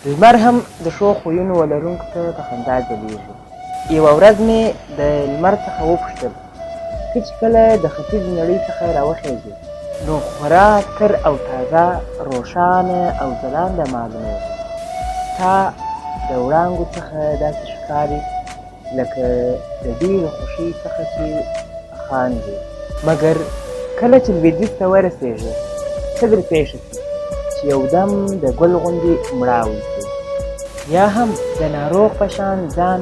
لمر هم د ښو خویونو ولرونکو ته په خندا ځلیږي. یوه ورځ مې د لمر څخه وپوښتل ته چې کله د ختیځې نړۍ څخه راوخېږې نو خورا تر او تازه روښانه او ځلانده معلومېږي. ستا د وړانګو څخه داسې ښکاري لکه د ډېرې خوښۍ څخه چې خاندې، مګر کله چې لویدیځ ته ورسېږې څه در پېښه شي چې یودم د ګل غوندې مړاوی شي، یا هم د ناروغ په شان ځان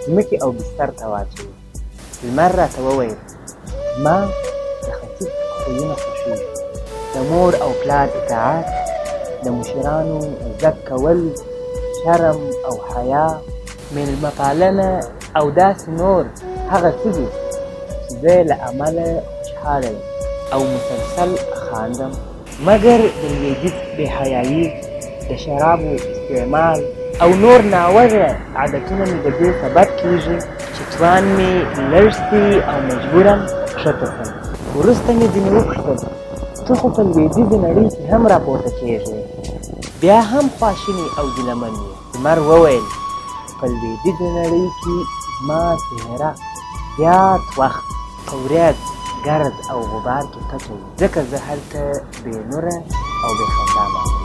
ځمکې او بستر ته واچوي. لمر راته وویل ما د ختیځ خویونه خوښېږي، د مور او پلار اطاعت، د مشرانو عزت کول، شرم او حیا، میلمه پالنه او داسې نور هغه څه دي چې زه له امله خوشحاله یم او مسلسل خاندم. مګر د لویدیځ بې حیایي، د شرابو استعمال او نور ناوړه عادتونه مې د دې سبب کېږي چې توان مې لږ سي او مجبوراً ښکته شم. وروسته مې ځینې وپوښتل ته خو په لویدیځې نړۍ کې هم راپورته کېږې، بیا هم خواشینی او ګیلهمن یې. لمر وویل په لویدیځې نړۍ کې زما څهره زیات وخت په ورځ ګرد او غبار کې پټه وي، ځکه زه هلته بې نوره او بې خندا یم.